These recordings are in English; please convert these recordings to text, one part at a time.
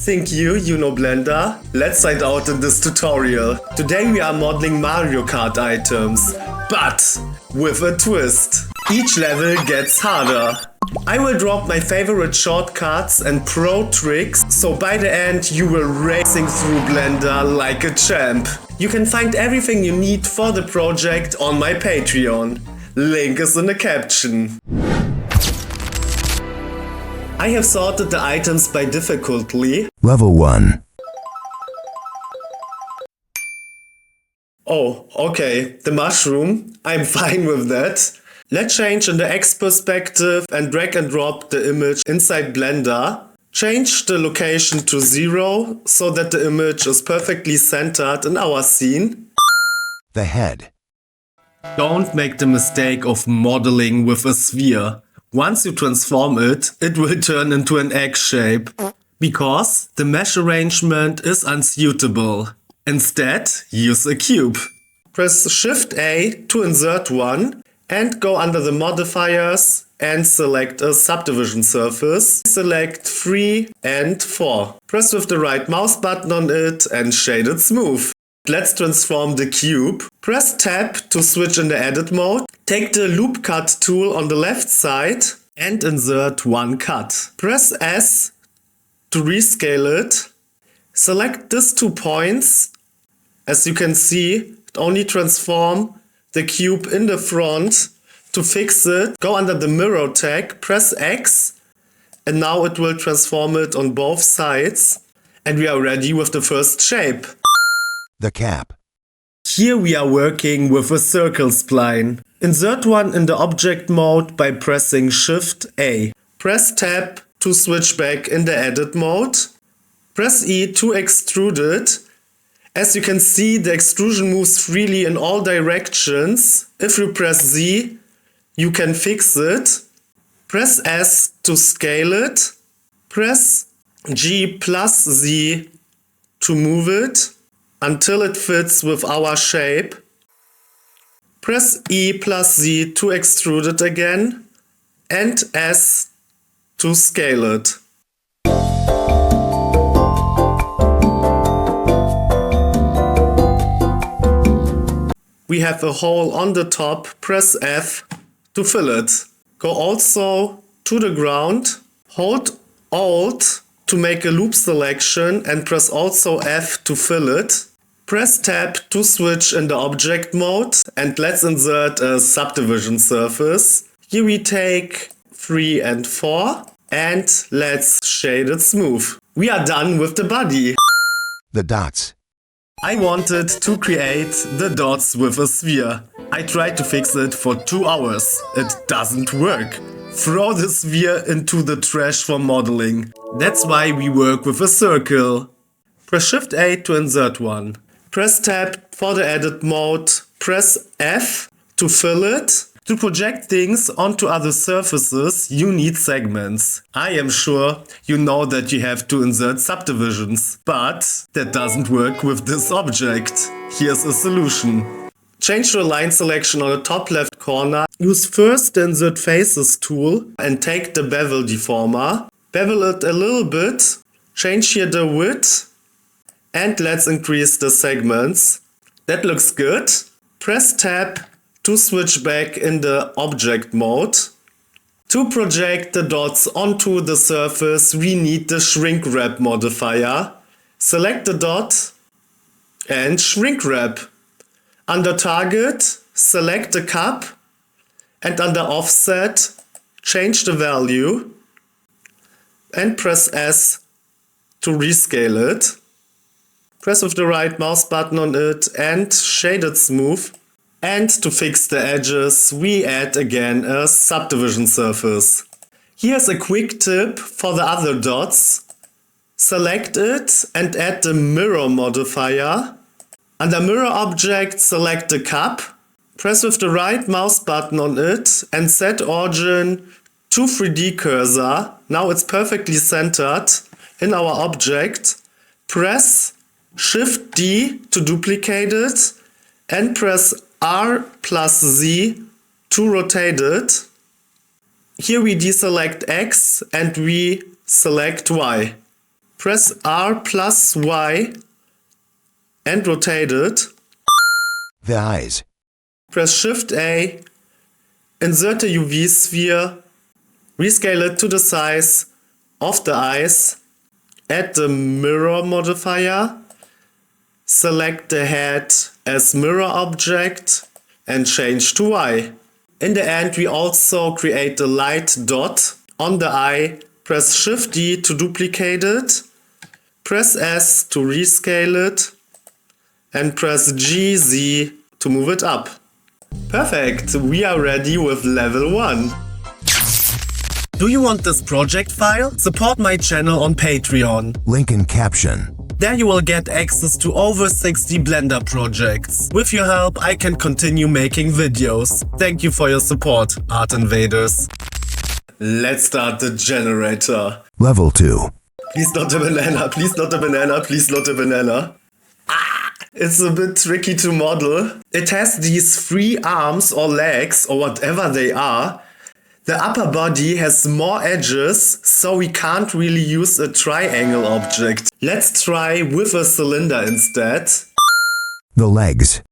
Think you know Blender? Let's find out in this tutorial. Today we are modeling Mario Kart items, but with a twist. Each level gets harder. I will drop my favorite shortcuts and pro tricks, so by the end you will racing through Blender like a champ. You can find everything you need for the project on my Patreon. Link is in the caption. I have sorted the items by difficulty. Level 1. Oh, okay, the mushroom. I'm fine with that. Let's change in the X perspective and drag and drop the image inside Blender. Change the location to 0 so that the image is perfectly centered in our scene. The head. Don't make the mistake of modeling with a sphere. Once you transform it, it will turn into an egg shape, because the mesh arrangement is unsuitable. Instead, use a cube. Press Shift A to insert one and go under the modifiers and select a subdivision surface. Select 3 and 4. Press with the right mouse button on it and shade it smooth. Let's transform the cube. Press Tab to switch in the edit mode. Take the loop cut tool on the left side and insert one cut. Press S to rescale it. Select these 2 points. As you can see, it only transforms the cube in the front. To fix it, go under the mirror tag, press X, and now it will transform it on both sides. And we are ready with the first shape. The cap. Here we are working with a circle spline. Insert one in the object mode by pressing Shift A. Press Tab to switch back in the edit mode. Press E to extrude it. As you can see, the extrusion moves freely in all directions. If you press Z, you can fix it. Press S to scale it. Press G plus Z to move it until it fits with our shape. Press E plus Z to extrude it again and S to scale it. We have a hole on the top, press F to fill it. Go also to the ground, hold Alt to make a loop selection and press also F to fill it. Press Tab to switch in the object mode and let's insert a subdivision surface. Here we take 3 and 4 and let's shade it smooth. We are done with the body. The dots. I wanted to create the dots with a sphere. I tried to fix it for 2 hours. It doesn't work. Throw the sphere into the trash for modeling. That's why we work with a circle. Press Shift A to insert one. Press Tab for the edit mode. Press F to fill it. To project things onto other surfaces, you need segments. I am sure you know that you have to insert subdivisions, but that doesn't work with this object. Here's a solution. Change the line selection on the top left corner. Use first the Insert Faces tool and take the bevel deformer. Bevel it a little bit. Change here the width. And let's increase the segments. That looks good. Press Tab to switch back in the object mode. To project the dots onto the surface, we need the shrink wrap modifier. Select the dot and shrink wrap. Under target, select the cup and under offset, change the value and press S to rescale it. Press with the right mouse button on it and shade it smooth. And to fix the edges, we add again a subdivision surface. Here's a quick tip for the other dots. Select it and add the mirror modifier. Under mirror object, select the cup. Press with the right mouse button on it and set origin to 3D cursor. Now it's perfectly centered in our object. Press Shift D to duplicate it and press R plus Z to rotate it. Here we deselect X and we select Y. Press R plus Y and rotate it. The eyes. Press Shift A, insert a UV sphere, rescale it to the size of the eyes, add the mirror modifier, select the head as mirror object and change to Y. In the end, we also create a light dot on the eye. Press Shift D to duplicate it, press S to rescale it, and press GZ to move it up. Perfect, we are ready with level 1. Do you want this project file? Support my channel on Patreon. Link in caption. There you will get access to over 60 Blender projects. With your help, I can continue making videos. Thank you for your support, Art Invaders. Let's start the generator. Level 2. Please not a banana, please not a banana, please not a banana. It's a bit tricky to model. It has these 3 arms or legs or whatever they are. The upper body has more edges, so we can't really use a triangle object. Let's try with a cylinder instead. The legs.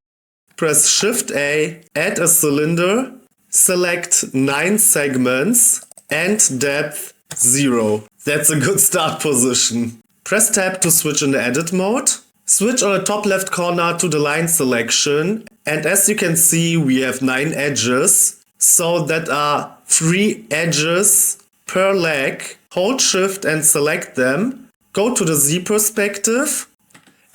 Press Shift A, add a cylinder, select 9 segments and depth 0. That's a good start position. Press Tab to switch in the edit mode. Switch on the top left corner to the line selection, and as you can see we have 9 edges, so that are 3 edges per leg. Hold Shift and select them. Go to the Z perspective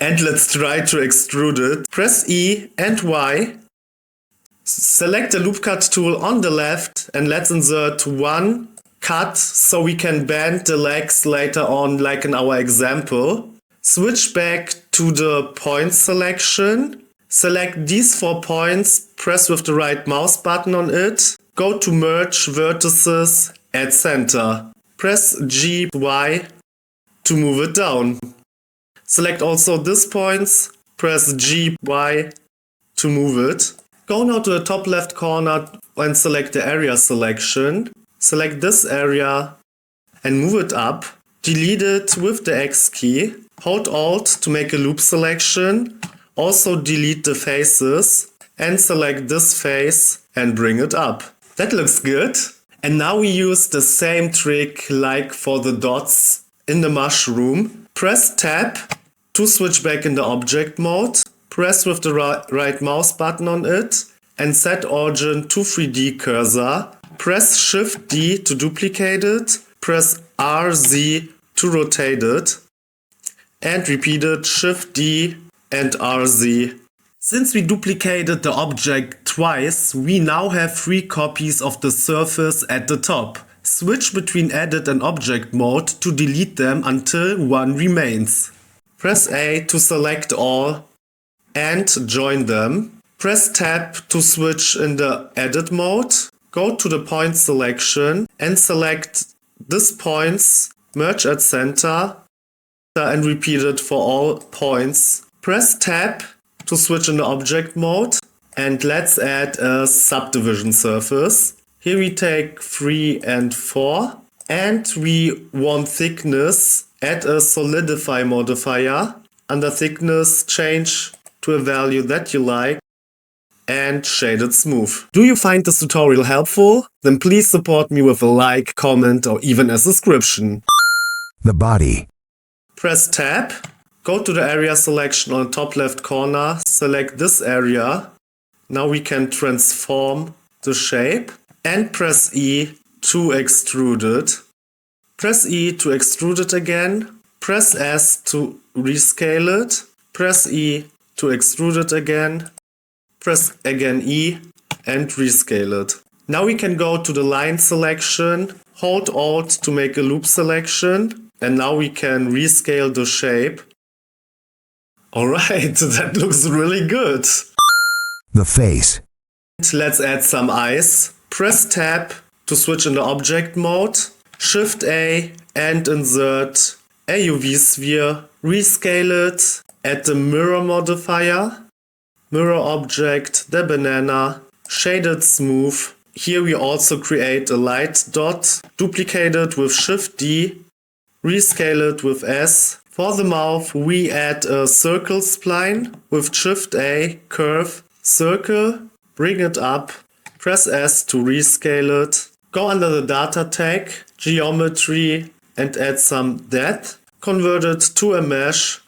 and let's try to extrude it. Press E and Y. Select the loop cut tool on the left and let's insert 1 cut so we can bend the legs later on like in our example. Switch back to the point selection. Select these 4 points, press with the right mouse button on it. Go to Merge Vertices, add center. Press G, Y to move it down. Select also these points, press G, Y to move it. Go now to the top left corner and select the area selection. Select this area and move it up. Delete it with the X key. Hold Alt to make a loop selection. Also delete the faces and select this face and bring it up. That looks good. And now we use the same trick like for the dots in the mushroom. Press Tab to switch back in the object mode. Press with the right mouse button on it and set origin to 3D cursor. Press Shift D to duplicate it. Press RZ to rotate it. And repeat it, Shift D and RZ. Since we duplicated the object twice, we now have 3 copies of the surface at the top. Switch between edit and object mode to delete them until 1 remains. Press A to select all and join them. Press Tab to switch in the edit mode. Go to the point selection and select these points, merge at center and repeat it for all points. Press Tab to switch in the object mode and let's add a subdivision surface. Here we take 3 and 4 and we want thickness. Add a solidify modifier. Under thickness change to a value that you like and shade it smooth. Do you find this tutorial helpful? Then please support me with a like, comment or even a subscription. The body. Press Tab, go to the area selection on the top left corner, select this area. Now we can transform the shape and press E to extrude it. Press E to extrude it again. Press S to rescale it. Press E to extrude it again. Press again E and rescale it. Now we can go to the line selection, hold Alt to make a loop selection, and now we can rescale the shape. Alright, that looks really good. The face. Let's add some eyes. Press Tab to switch in the object mode. Shift A and insert a UV sphere. Rescale it. Add the mirror modifier. Mirror object, the banana. Shade it smooth. Here we also create a light dot. Duplicate it with Shift D. rescale it with S. For the mouth, we add a circle spline with Shift A, curve, circle, bring it up, press S to rescale it. Go under the data tag, geometry, and add some depth. Convert it to a mesh.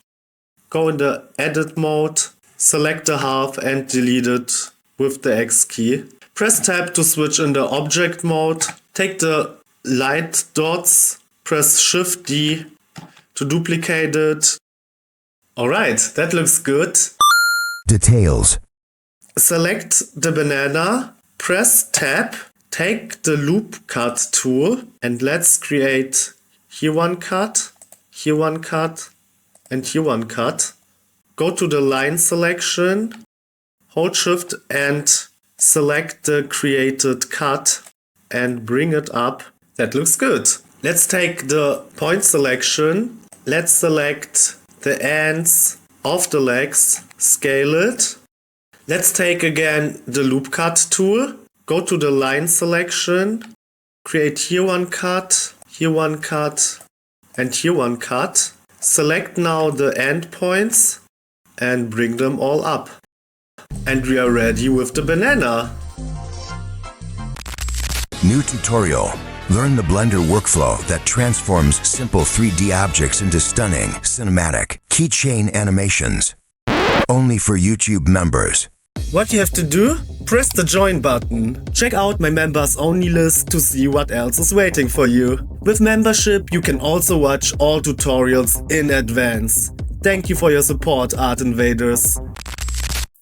Go in the edit mode, select the half and delete it with the X key. Press tab to switch in the object mode. Take the light dots, press Shift D to duplicate it. Alright, that looks good. Details. Select the banana, press tab, take the loop cut tool and let's create here one cut, here one cut and here one cut. Go to the line selection, hold Shift and select the created cut and bring it up. That looks good. Let's take the point selection. Let's select the ends of the legs, scale it. Let's take again the loop cut tool. Go to the line selection, create here one cut, here one cut and here one cut. Select now the end points and bring them all up. And we are ready with the banana. New tutorial. Learn the Blender workflow that transforms simple 3D objects into stunning, cinematic, keychain animations. Only for YouTube members. What you have to do? Press the join button. Check out my members only list to see what else is waiting for you. With membership you can also watch all tutorials in advance. Thank you for your support, Art Invaders.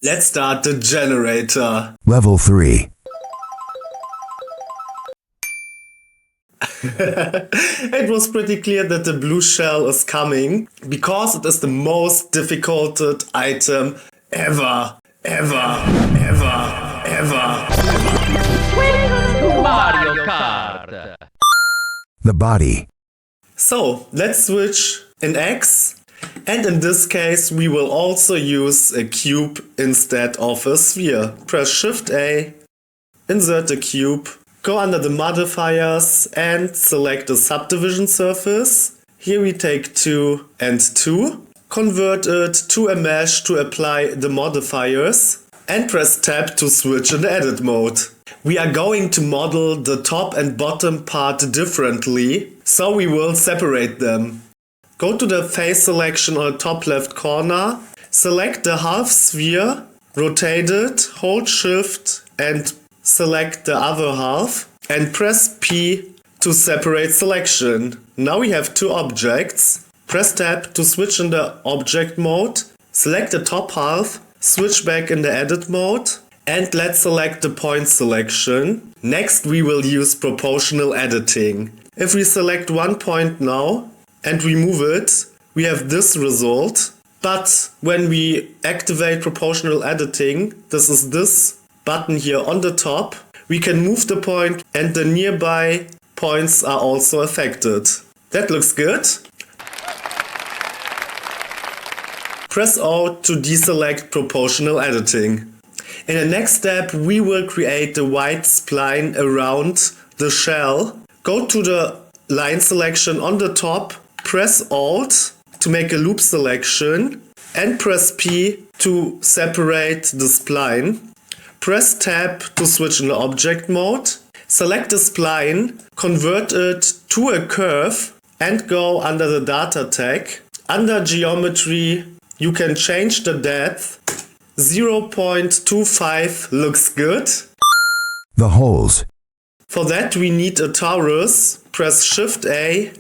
Let's start the generator. Level 3. It was pretty clear that the blue shell is coming because it is the most difficult item ever. Welcome to Mario Kart. The body. So let's switch in X, and in this case we will also use a cube instead of a sphere. Press Shift A, insert the cube, go under the modifiers and select the subdivision surface. Here we take 2 and 2. Convert it to a mesh to apply the modifiers and press tab to switch in edit mode. We are going to model the top and bottom part differently, so we will separate them. Go to the face selection on the top left corner, select the half sphere, rotate it, hold Shift and select the other half and press P to separate selection. Now we have two objects. Press tab to switch in the object mode, select the top half, switch back in the edit mode and let's select the point selection. Next we will use proportional editing. If we select one point now and remove it, we have this result. But when we activate proportional editing, this is this button here on the top, we can move the point and the nearby points are also affected. That looks good. Press O to deselect proportional editing. In the next step we will create the white spline around the shell. Go to the line selection on the top, press Alt to make a loop selection and press P to separate the spline. Press Tab to switch in the object mode. Select the spline, convert it to a curve and go under the data tag. Under geometry you can change the depth. 0.25 looks good. The holes. For that we need a torus. Press Shift A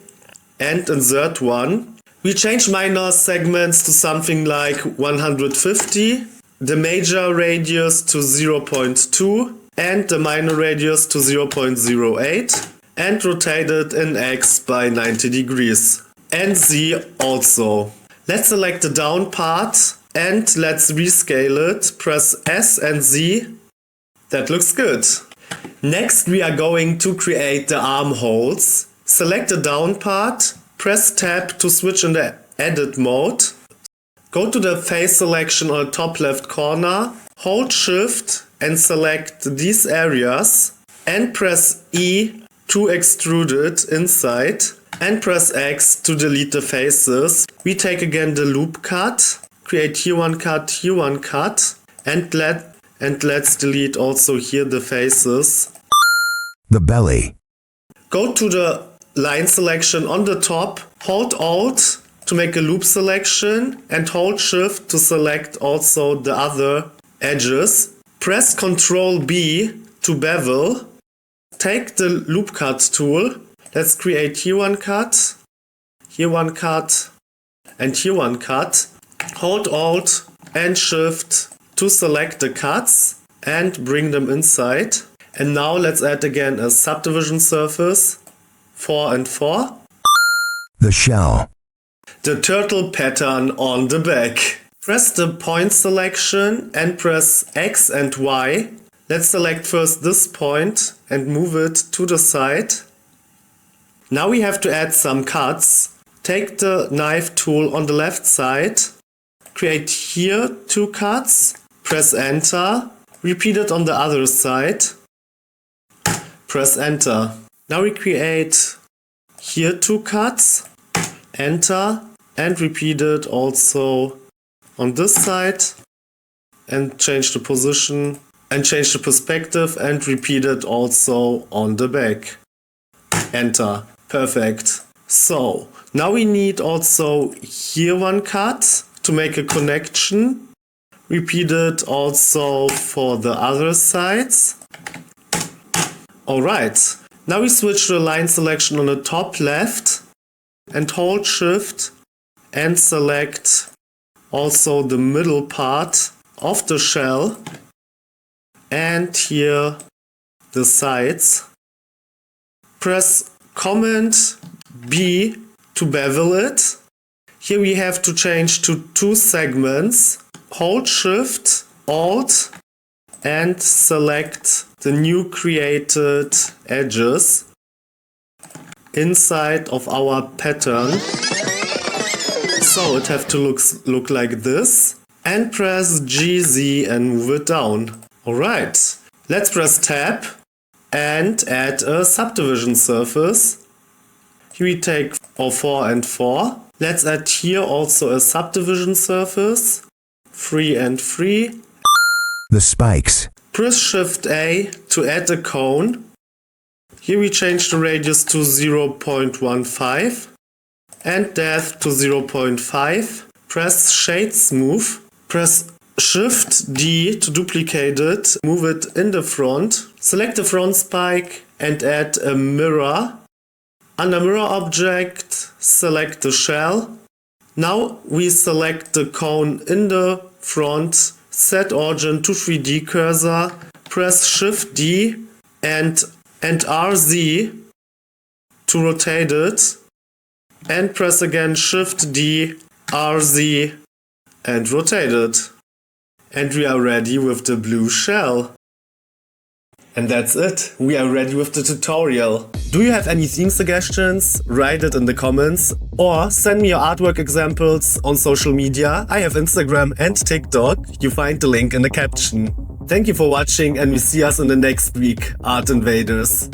and insert one. We change minor segments to something like 150, the major radius to 0.2 and the minor radius to 0.08 and rotate it in X by 90 degrees. And Z also. Let's select the down part and let's rescale it. Press S and Z. That looks good. Next we are going to create the armholes. Select the down part, press Tab to switch in the edit mode. Go to the face selection on the top left corner, hold Shift and select these areas and press E to extrude it inside and press X to delete the faces. We take again the loop cut, create here one cut, and let's delete also here the faces. The belly. Go to the line selection on the top, hold Alt to make a loop selection and hold Shift to select also the other edges. Press Ctrl B to bevel. Take the loop cut tool. Let's create here one cut, and here one cut. Hold Alt and Shift to select the cuts and bring them inside. And now let's add again a subdivision surface, 4 and 4. The shell. The turtle pattern on the back. Press the point selection and press X and Y. Let's select first this point and move it to the side. Now we have to add some cuts. Take the knife tool on the left side. Create here 2 cuts. Press Enter. Repeat it on the other side. Press Enter. Now we create here 2 cuts. Enter. And repeat it also on this side. And change the position. And change the perspective and repeat it also on the back. Enter. Perfect. So, now we need also here one cut to make a connection. Repeat it also for the other sides. Alright, now we switch to the line selection on the top left and hold Shift and select also the middle part of the shell and here the sides. Press Command B to bevel it. Here we have to change to 2 segments. Hold Shift, Alt and select the new created edges inside of our pattern. So it have to look like this. And press GZ and move it down. Alright, let's press Tab and add a subdivision surface. Here we take 4 and 4. Let's add here also a subdivision surface. 3 and 3. The spikes. Press Shift A to add a cone. Here we change the radius to 0.15 and depth to 0.5. Press Shade Smooth. Press Shift D to duplicate it. Move it in the front. Select the front spike and add a mirror. Under Mirror Object, select the shell. Now we select the cone in the front. Set Origin to 3D Cursor. Press Shift D and RZ to rotate it. And press again Shift D, RZ and rotate it. And we are ready with the blue shell. And that's it. We are ready with the tutorial. Do you have any theme suggestions? Write it in the comments or send me your artwork examples on social media. I have Instagram and TikTok. You find the link in the caption. Thank you for watching and we see us in the next week, Art Invaders.